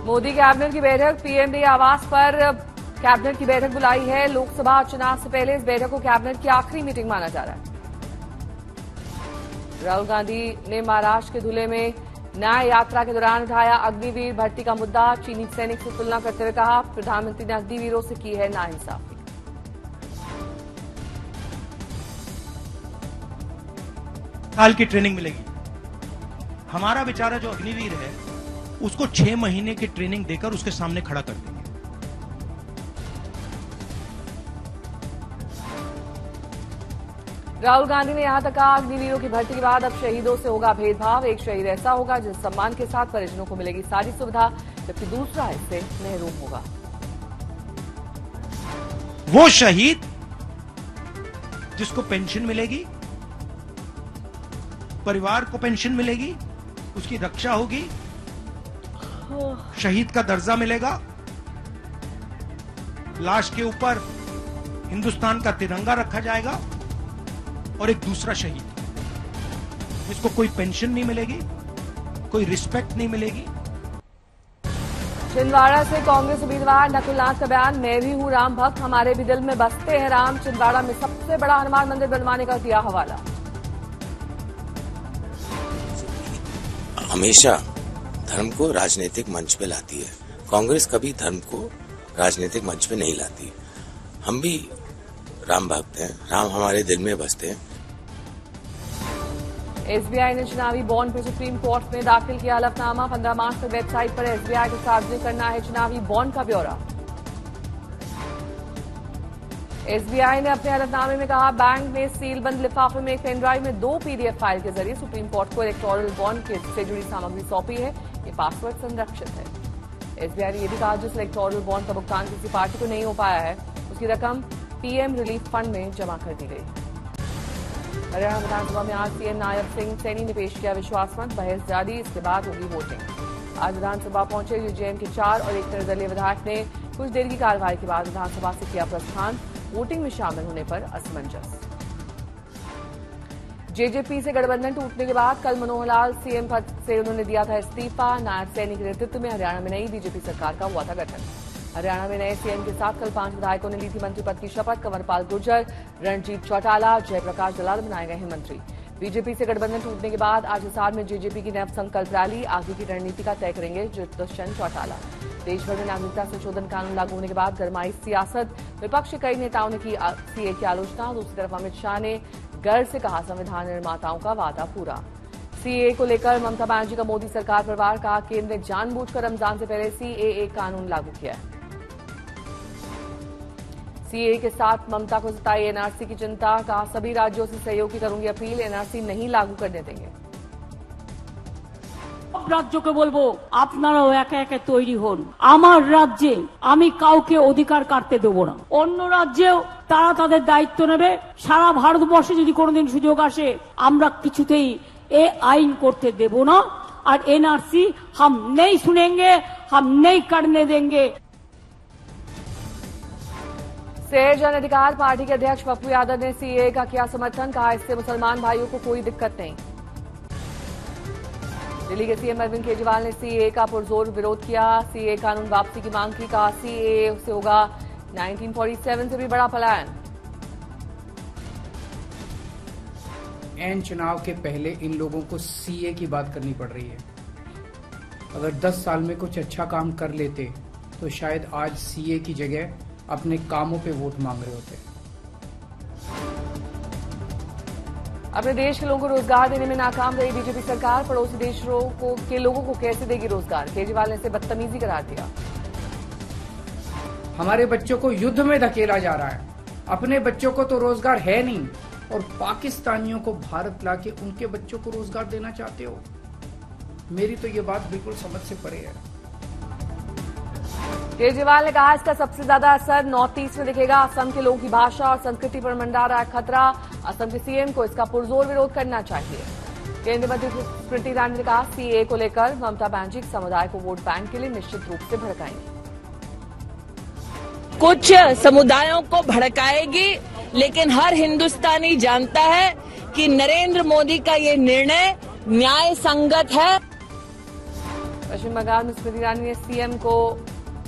Modi cabinet की बैठक, PM ने आवास पर कैबिनेट की बैठक बुलाई है। लोकसभा चुनाव से पहले इस बैठक को कैबिनेट की आखिरी मीटिंग माना जा रहा है। राहुल गांधी ने महाराष्ट्र के धुले में न्याय यात्रा के दौरान उठाया अग्निवीर भर्ती का मुद्दा। चीनी सैनिक से तुलना करते हुए कहा, प्रधानमंत्री ने अग्निवीरों से की है नाइंसाफी। साल की ट्रेनिंग मिलेगी। हमारा बेचारा जो अग्निवीर है उसको 6 महीने की ट्रेनिंग देकर उसके सामने खड़ा कर देंगे। राहुल गांधी ने यहां तक कहा, अग्निवीरों की भर्ती के बाद अब शहीदों से होगा भेदभाव। एक शहीद ऐसा होगा जिस सम्मान के साथ परिजनों को मिलेगी सारी सुविधा, जबकि दूसरा इससे महरूम होगा। वो शहीद जिसको पेंशन मिलेगी, परिवार को पेंशन मिलेगी, उसकी रक्षा होगी, शहीद का दर्जा मिलेगा, लाश के ऊपर हिंदुस्तान का तिरंगा रखा जाएगा, और एक दूसरा शहीद जिसको कोई पेंशन नहीं मिलेगी, कोई रिस्पेक्ट नहीं मिलेगी। छिंदवाड़ा से कांग्रेस उम्मीदवार नकुलनाथ का बयान, मैं भी हूं राम भक्त, हमारे भी दिल में बसते हैं राम। छिंदवाड़ा में सबसे बड़ा हनुमान मंदिर बनवाने का दिया हवाला। हमेशा धर्म को राजनीतिक मंच पे लाती है, कांग्रेस कभी धर्म को राजनीतिक मंच पे नहीं लाती। हम भी राम भक्त हैं, राम हमारे दिल में बसते हैं। एसबीआई ने चुनावी बॉन्ड पर सुप्रीम कोर्ट में दाखिल किया हलफनामा। 15 मार्च तक वेबसाइट पर एसबीआई को सार्वजनिक करना है चुनावी बॉन्ड का ब्यौरा। एसबीआई ने अपने हलफनामे में कहा, बैंक ने सीलबंद लिफाफे में एक पेनड्राइव में 2 पीडीएफ फाइल के जरिए सुप्रीम कोर्ट को इलेक्टोरल बॉन्ड से जुड़ी सामग्री सौंपी है। ये पासवर्ड संरक्षित है। एसबीआई ने यह भी कहा, जिस इलेक्टोरल बॉन्ड का भुगतान किसी पार्टी को नहीं हो पाया है उसकी रकम पीएम रिलीफ फंड में जमा कर दी गई। हरियाणा विधानसभा में आज सीएम नायब सिंह सैनी ने पेश किया विश्वास मत, बहस जारी, इसके बाद होगी वोटिंग। आज विधानसभा पहुंचे यूजेएम के 4 और एक निर्दलीय विधायक ने कुछ देर की कार्रवाई के बाद विधानसभा से किया प्रस्थान। वोटिंग में शामिल होने पर असमंजस। जेजेपी से गठबंधन टूटने के बाद कल मनोहर लाल सीएम पद से उन्होंने दिया था इस्तीफा। नायब सैनी के नेतृत्व में हरियाणा में नई बीजेपी सरकार का हुआ था गठन। हरियाणा में नए सीएम के साथ कल 5 विधायकों ने ली थी मंत्री पद की शपथ। कंवरपाल गुर्जर, रणजीत चौटाला, जयप्रकाश दलाल बनाए गए हैं मंत्री। बीजेपी से गठबंधन टूटने के बाद आज हिसार में जेजेपी की नव संकल्प रैली, आगे की रणनीति का तय करेंगे दुष्यंत चौटाला। देशभर में नागरिकता संशोधन कानून लागू होने के बाद गरमाई सियासत, विपक्ष के कई नेताओं ने की सीए की आलोचना। दूसरी तरफ अमित शाह ने गर्व से कहा, संविधान निर्माताओं का वादा पूरा। सीए को लेकर ममता बनर्जी का मोदी सरकार पर वार, कहा केंद्र ने जानबूझकर रमजान से पहले सीएए कानून लागू किया है। सीए के साथ ममता को सताई एनआरसी की चिंता, कहा सभी राज्यों से सहयोग की करूंगी अपील, एनआरसी नहीं लागू करने देंगे। রাজ্যকে বলবো আপনারাও একে একে তৈরি হন, আমার রাজ্যে আমি কাউকে অধিকার কাটতে দেব না। অন্য রাজ্যেও তারা তাদের দায়িত্ব নেবে। সারা ভারতবর্ষে যদি কোনোদিন সুযোগ আসে আমরা কিছুতেই এ আইন করতে দেব না। আর এনআরসি हम नहीं सुनेंगे, हम नहीं करने देंगे। शेर जन अधिकार पार्टी के अध्यक्ष पप्पू यादव ने सीए का किया समर्थन, कहा इससे मुसलमान भाइयों को कोई दिक्कत नहीं। दिल्ली के सीएम अरविंद केजरीवाल ने सीए का पुरजोर विरोध किया। सीए कानून वापसी की मांग की, कहा सीए से होगा 1947 से भी बड़ा पलायन। एन चुनाव के पहले इन लोगों को सीए की बात करनी पड़ रही है। अगर 10 साल में कुछ अच्छा काम कर लेते तो शायद आज सीए की जगह अपने कामों पे वोट मांग रहे होते। अपने देश के लोगों को रोजगार देने में नाकाम रही बीजेपी सरकार, पड़ोसी देशों के लोगों को कैसे देगी रोजगार? केजरीवाल ने इसे बदतमीजी करार दिया। हमारे बच्चों को युद्ध में धकेला जा रहा है, अपने बच्चों को तो रोजगार है नहीं, और पाकिस्तानियों को भारत लाके उनके बच्चों को रोजगार देना चाहते हो। मेरी तो ये बात बिल्कुल समझ से परे है। केजरीवाल ने कहा इसका सबसे ज्यादा असर नॉर्थ ईस्ट में दिखेगा। असम के लोगों की भाषा और संस्कृति पर मंडरा रहा है खतरा। असम के सीएम को इसका पुरजोर विरोध करना चाहिए। केंद्रीय मंत्री स्मृति ईरानी ने कहा सीए को लेकर ममता बनर्जी समुदाय को वोट बैंक के लिए निश्चित रूप से भड़काएंगी। कुछ समुदायों को भड़काएगी, लेकिन हर हिंदुस्तानी जानता है कि नरेंद्र मोदी का ये निर्णय न्याय संगत है। पश्चिम बंगाल में स्मृति ईरानी ने सीएम को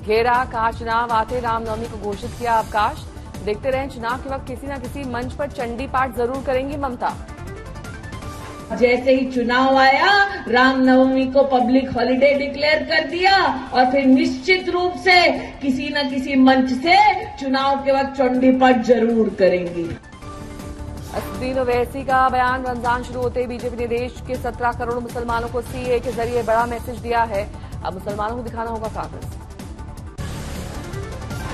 घेरा, कहा चुनाव आते रामनवमी को घोषित किया अवकाश। देखते रहें चुनाव के वक्त किसी न किसी मंच पर चंडी पाठ जरूर करेंगी ममता। जैसे ही चुनाव आया, रामनवमी को पब्लिक हॉलिडे डिक्लेयर कर दिया और फिर निश्चित रूप से किसी न किसी मंच से चुनाव के वक्त चंडी पाठ जरूर करेंगी। असदुद्दीन ओवैसी का बयान, रमजान शुरू होते ही बीजेपी ने देश के 17 करोड़ मुसलमानों को सीए के जरिए बड़ा मैसेज दिया है। अब मुसलमानों को दिखाना होगा कागज।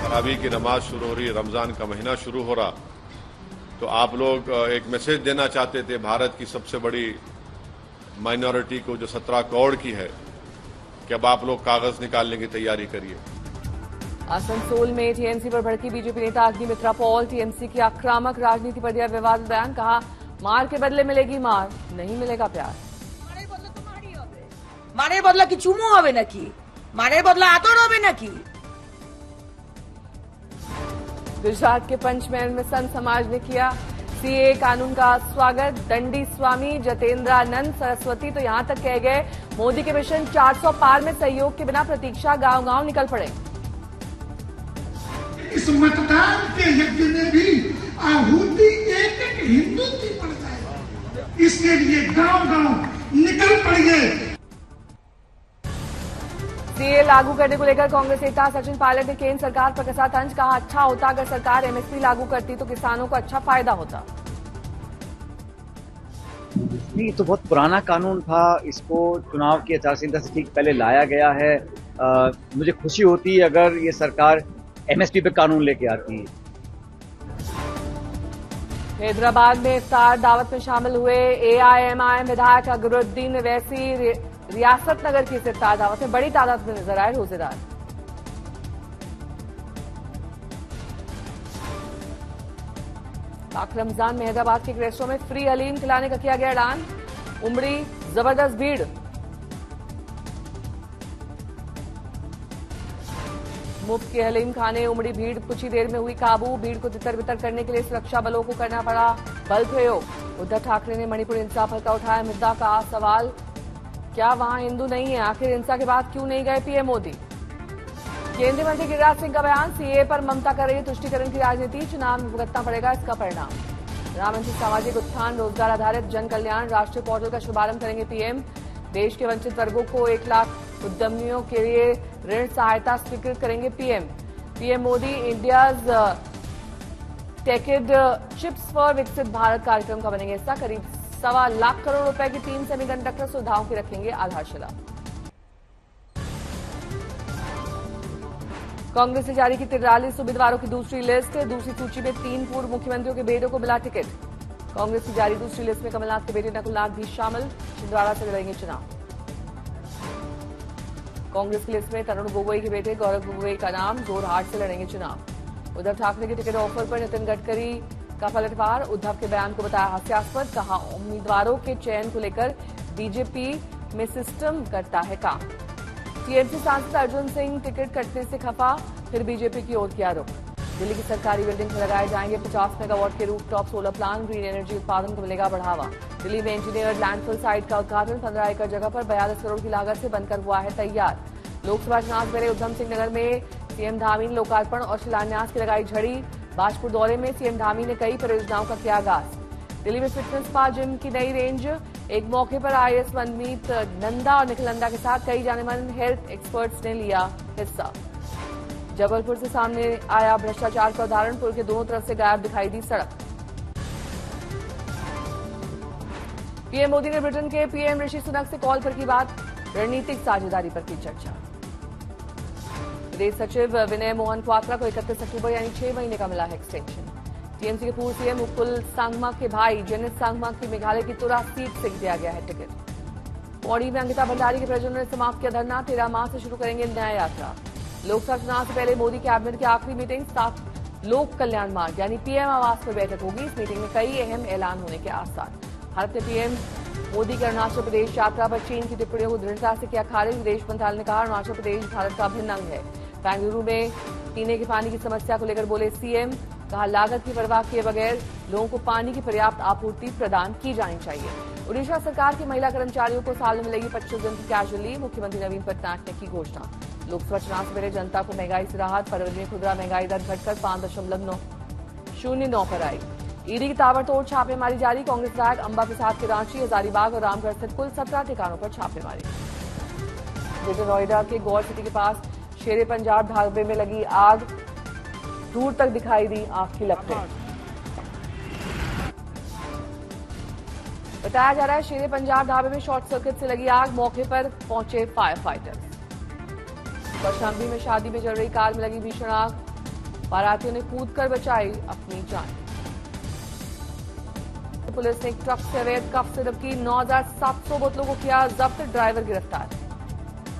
तरावी की नमाज शुरू हो रही, रमजान का महीना शुरू हो रहा, तो आप लोग एक मैसेज देना चाहते थे भारत की सबसे बड़ी माइनॉरिटी को जो 17 करोड़ की है कि अब आप लोग कागज निकालने की तैयारी करिए। आसनसोल में टीएमसी पर भड़की बीजेपी नेता अग्निमित्रा पॉल, टीएमसी की आक्रामक राजनीति पर दिया विवादित बयान, कहा मार के बदले मिलेगी मार, नहीं मिलेगा प्यार। मारेर बदला की चुमो होबे नाकि, मारेर बदला आदर होबे नाकि। गुजरात के पंचमहल में संत समाज ने किया सीए कानून का स्वागत। दंडी स्वामी जतेंद्रानंद सरस्वती तो यहां तक कह गए मोदी के मिशन 400 पार में सहयोग के बिना प्रतीक्षा गांव-गांव निकल पड़े। इस मतदान के यज्ञ में भी आहुति एक एक हिंदू की पड़ जाए, इसके लिए गांव-गांव निकल पड़िए। सीए लागू करने को लेकर कांग्रेस नेता सचिन पायलट ने केंद्र सरकार पर कसा तंज, कहा अच्छा होता अगर सरकार एमएसपी लागू करती तो किसानों को अच्छा फायदा होता। नहीं, तो बहुत पुराना कानून था, इसको चुनाव की आचार संहिता से ठीक पहले लाया गया है। मुझे खुशी होती अगर ये सरकार एमएसपी पे कानून लेके आती। हैदराबाद में इफ्तार दावत में शामिल हुए एआईएमआईएम विधायक अकबरुद्दीन ओवैसी रियासत नगर की इफ्तार दावत में बड़ी तादाद में नजर आए रोजेदार। पाक रमजान में हैदराबाद के एक रेस्टोरेंट में फ्री हलीम खिलाने का किया गया ऐलान, उमड़ी जबरदस्त भीड़। मुफ्त के हलीम खाने उमड़ी भीड़, कुछ ही देर में हुई काबू। भीड़ को तितर बितर करने के लिए सुरक्षा बलों को करना पड़ा बल प्रयोग। उद्धव ठाकरे ने मणिपुर हिंसा पर का उठाया मुद्दा, का सवाल क्या वहां हिंदू नहीं है, आखिर हिंसा के बाद क्यों नहीं गए पीएम मोदी। केंद्रीय मंत्री गिरिराज सिंह का बयान, सीए पर ममता कर रही तुष्टीकरण की राजनीति, चुनाव में भुगतना पड़ेगा इसका परिणाम। प्रधानमंत्री सामाजिक उत्थान रोजगार आधारित जन कल्याण राष्ट्रीय पोर्टल का शुभारंभ करेंगे पीएम। देश के वंचित वर्गों को 1 लाख उद्यमियों के लिए ऋण सहायता स्वीकृत करेंगे PM. PM Modi India's टेकेड chips for विकसित भारत कार्यक्रम का बनेंगे हिस्सा। करीब 1.25 लाख करोड़ रुपए की 3 सेमीकंडक्टर सुविधाओं की रखेंगे आधारशिला। कांग्रेस ने जारी की 43 उम्मीदवारों की दूसरी लिस्ट, दूसरी सूची में 3 पूर्व मुख्यमंत्रियों के बेटों को मिला टिकट। कांग्रेस की जारी दूसरी लिस्ट में कमलनाथ के बेटे नकुलनाथ भी शामिल, छिंदवाड़ा से लड़ेंगे चुनाव। कांग्रेस की लिस्ट में तरुण गोगोई के बेटे गौरव गोगोई का नाम, जोरहाट से लड़ेंगे चुनाव। उद्धव ठाकरे के टिकट ऑफर पर नितिन गडकरी का पलटवार, उद्धव के बयान को बताया हास्यास्पद, कहा उम्मीदवारों के चयन को लेकर बीजेपी में सिस्टम करता है काम। टीएमसी सांसद अर्जुन सिंह टिकट कटने से खफा, फिर बीजेपी की ओर किया रुख। दिल्ली की सरकारी बिल्डिंग में लगाए जाएंगे 50 मेगावाट के rooftop solar plant, green energy उत्पादन को मिलेगा बढ़ावा। दिल्ली में इंजीनियर्ड लैंडफिल साइट का उद्घाटन, 15 एकड़ जगह पर 42 करोड़ की लागत से बनकर हुआ है तैयार। लोकसभा चुनाव से पहले उधम सिंह नगर में सीएम धामी ने लोकार्पण और शिलान्यास की लगाई झड़ी। बाजपुर दौरे में सीएम धामी ने कई परियोजनाओं का किया आगाज। दिल्ली में फिटनेस स्पा जिम की नई रेंज, एक मौके पर आईएएस मनमीत नंदा और निखिल नंदा के साथ कई जानेमाने हेल्थ एक्सपर्ट्स ने लिया हिस्सा। जबलपुर से सामने आया भ्रष्टाचार का उदाहरण, पुल के दोनों तरफ से गायब दिखाई दी सड़क। पीएम मोदी ने ब्रिटेन के पीएम ऋषि सुनक से कॉल पर की बात, रणनीतिक साझेदारी पर की चर्चा। विदेश सचिव विनय मोहन क्वात्रा को 31 अक्टूबर यानी 6 महीने का मिला है एक्सटेंशन। टीएमसी के पूर्व सीएम मुकुल सांगमा के भाई जेनित सांगमा की मेघालय की तुरा सीट से दिया गया है टिकट। पौड़ी में अंकिता भंडारी के परिजनों ने समाप्त किया धरना, 13 मार्च से शुरू करेंगे न्याय यात्रा। लोकसभा चुनाव से पहले मोदी कैबिनेट की आखिरी मीटिंग 7 लोक कल्याण मार्ग यानी पीएम आवास पर बैठक होगी। इस मीटिंग में कई अहम ऐलान होने के आसार। भारत ने पीएम मोदी की अरुणाचल प्रदेश यात्रा पर चीन की टिप्पणियों को दृढ़ता से किया खारिज। विदेश मंत्रालय ने कहा अरुणाचल प्रदेश भारत का अभिन्न अंग है। बेंगलुरु में पीने के पानी की समस्या को लेकर बोले सीएम, कहा लागत की परवाह किए बगैर लोगों को पानी की पर्याप्त आपूर्ति प्रदान की जानी चाहिए। उड़ीसा सरकार के महिला कर्मचारियों को साल में मिलेगी 25 दिन की कैजुअल लीव, मुख्यमंत्री नवीन पटनायक ने की घोषणा। लोकसभा चुनाव से पहले जनता को महंगाई से राहत, फरवरी में खुदरा महंगाई दर घटकर 5.09 पर आई। ईडी की ताबड़तोड़ छापेमारी जारी, कांग्रेस विधायक अंबा प्रसाद के रांची, हजारीबाग और रामगढ़ स्थित कुल 17 ठिकानों पर छापेमारी। ग्रेटर नोएडा के गौर सिटी के पास शेरे पंजाब ढाबे में लगी आग, दूर तक दिखाई दी आग की लपटें। बताया जा रहा है शेरे पंजाब ढाबे में शॉर्ट सर्किट से लगी आग, मौके पर पहुंचे फायर फाइटर्स। कौशाम्बी में शादी में जल रही कार में लगी भीषण आग, बारातियों ने कूदकर बचाई अपनी जान। पुलिस ने एक ट्रक से अवैध कफ सिरप की 9,700 बोतलों को किया जब्त, ड्राइवर गिरफ्तार।